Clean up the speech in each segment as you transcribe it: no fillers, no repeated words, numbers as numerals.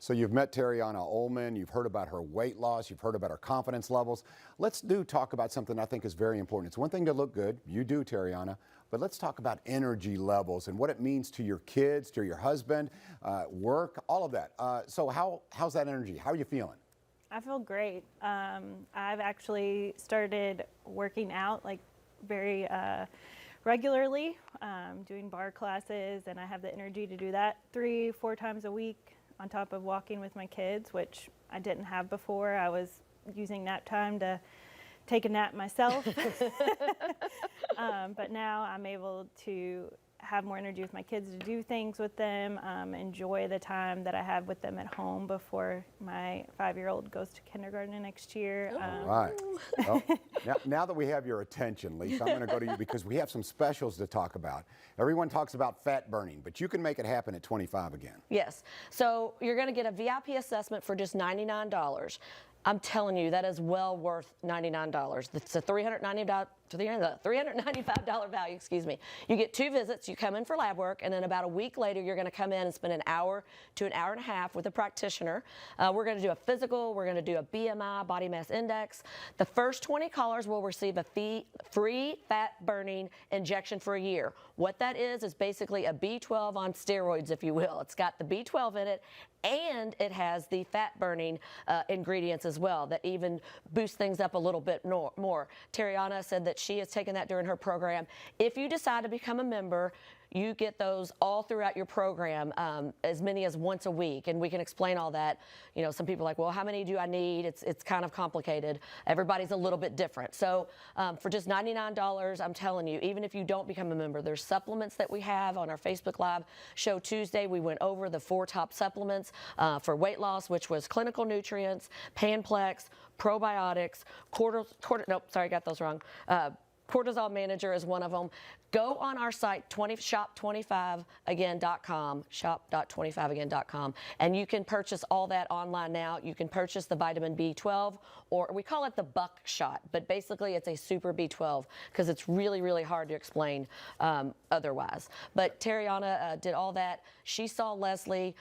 So you've met Tiriana Ullman, you've heard about her weight loss, you've heard about her confidence levels. Let's talk about something I think is very important. It's one thing to look good, you do, Tiriana, but let's talk about energy levels and what it means to your kids, to your husband, work, all of that. So how's that energy? How are you feeling? I feel great. I've actually started working out like very regularly, doing bar classes, and I have the energy to do that 3-4 times a week on top of walking with my kids, which I didn't have before. I was using nap time to take a nap myself. But now I'm able to have more energy with my kids, to do things with them, enjoy the time that I have with them at home before my 5-year-old goes to kindergarten next year. All right. Well, now that we have your attention, Lisa, I'm going to go to you because we have some specials to talk about. Everyone talks about fat burning, but you can make it happen at 25 again. Yes. So you're going to get a VIP assessment for just $99. I'm telling you, that is well worth $99. It's a $395 value, excuse me. You get 2 visits, you come in for lab work, and then about a week later, you're gonna come in and spend an hour to an hour and a half with a practitioner. We're gonna do a physical, we're gonna do a BMI, body mass index. The first 20 callers will receive a free fat burning injection for a year. What that is basically a B12 on steroids, if you will. It's got the B12 in it, and it has the fat burning ingredients as well that even boost things up a little bit more. Tiriana said that she has taken that during her program. If you decide to become a member, you get those all throughout your program, as many as once a week, and we can explain all that. You know, some people are like, well, how many do I need? It's kind of complicated. Everybody's a little bit different. So for just $99, I'm telling you, even if you don't become a member, there's supplements that we have on our Facebook Live show Tuesday. We went over the 4 top supplements for weight loss, which was clinical nutrients, Panplex, probiotics, I got those wrong. Cortisol Manager is one of them. Go on our site, shop25again.com, shop.25again.com, and you can purchase all that online now. You can purchase the vitamin B12, or we call it the buckshot, but basically it's a super B12 because it's really, really hard to explain otherwise. But Tiriana did all that. She saw Leslie.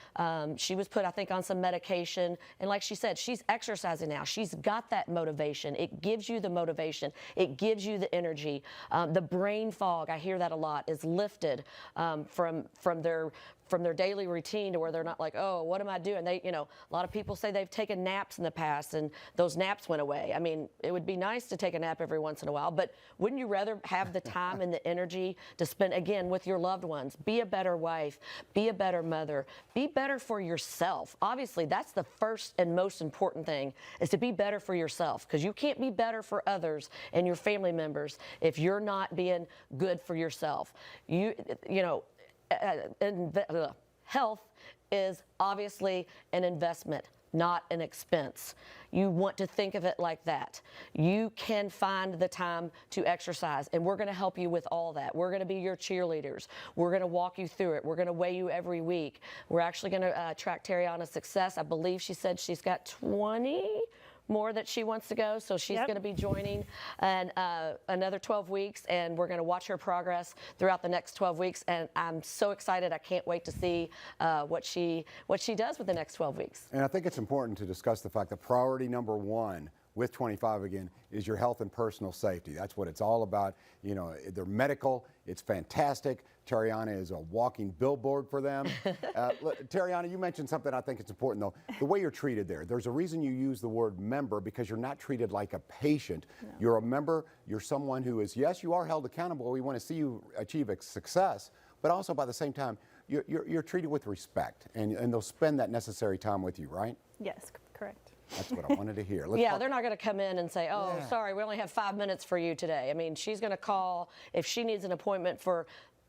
She was put, I think, on some medication, and like she said, she's exercising now. She's got that motivation. It gives you the motivation. It gives you the energy. The brain fog, I hear that a lot, is lifted from their daily routine to where they're not like, oh, what am I doing? They, you know, a lot of people say they've taken naps in the past and those naps went away. I mean, it would be nice to take a nap every once in a while, but wouldn't you rather have the time and the energy to spend, again, with your loved ones? Be a better wife, be a better mother, be better for yourself. Obviously, that's the first and most important thing, is to be better for yourself, because you can't be better for others and your family members if you're not being good for yourself. Health is obviously an investment, not an expense. You want to think of it like that. You can find the time to exercise, and we're going to help you with all that. We're going to be your cheerleaders. We're going to walk you through it. We're going to weigh you every week. We're actually going to track Tiriana's success. I believe she said she's got 20 more that she wants to go, so she's going to be joining another 12 weeks, and we're going to watch her progress throughout the next 12 weeks, and I'm so excited. I can't wait to see what she does with the next 12 weeks. And I think it's important to discuss the fact that priority number 1 with 25 again is your health and personal safety. That's what it's all about. You know, they're medical. It's fantastic. Tiriana is a walking billboard for them. Tiriana, you mentioned something I think it's important, though. The way you're treated there. There's a reason you use the word member, because you're not treated like a patient. No. You're a member. You're someone who is, yes, you are held accountable. We want to see you achieve a success, but also by the same time, you're treated with respect, and they'll spend that necessary time with you, right? Yes, correct. That's what I wanted to hear. They're not going to come in and say, oh, sorry, we only have 5 minutes for you today. I mean, she's going to call. If she needs an appointment for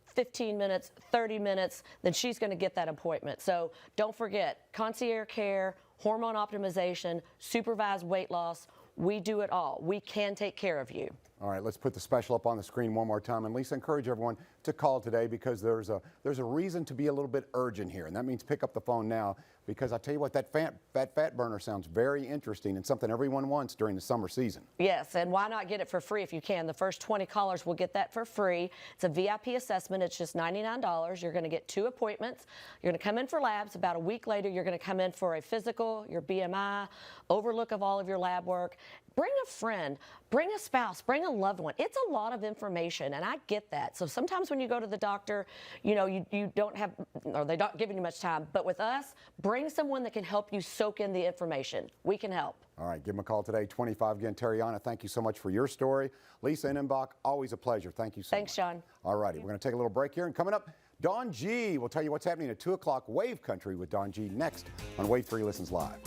15 minutes, 30 minutes, then she's going to get that appointment. So don't forget, concierge care, hormone optimization, supervised weight loss, we do it all. We can take care of you. All right, let's put the special up on the screen one more time. And Lisa, encourage everyone to call today because there's a reason to be a little bit urgent here. And that means pick up the phone now because I tell you what, that fat burner sounds very interesting and something everyone wants during the summer season. Yes, and why not get it for free if you can? The first 20 callers will get that for free. It's a VIP assessment. It's just $99. You're going to get 2 appointments. You're going to come in for labs. About a week later, you're going to come in for a physical, your BMI, overlook of all of your lab work. Bring a friend, bring a spouse, bring a loved one. It's a lot of information, and I get that. So sometimes when you go to the doctor, you know, you don't have, or they're not giving you much time. But with us, bring someone that can help you soak in the information. We can help. All right, give them a call today, 25. Again, Tiriana, thank you so much for your story. Lisa Innenbach, always a pleasure. Thank you so much. Thanks, Sean. All righty, we're going to take a little break here. And coming up, Dawn G will tell you what's happening at 2 o'clock Wave Country with Dawn G next on Wave 3 Listens Live.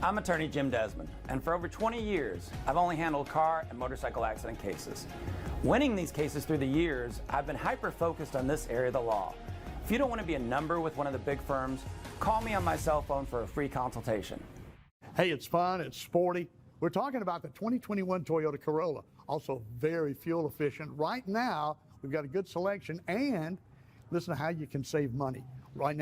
I'm attorney Jim Desmond, and for over 20 years, I've only handled car and motorcycle accident cases. Winning these cases through the years, I've been hyper-focused on this area of the law. If you don't want to be a number with one of the big firms, call me on my cell phone for a free consultation. Hey, it's fun, it's sporty. We're talking about the 2021 Toyota Corolla, also very fuel efficient. Right now, we've got a good selection, and listen to how you can save money. Right now,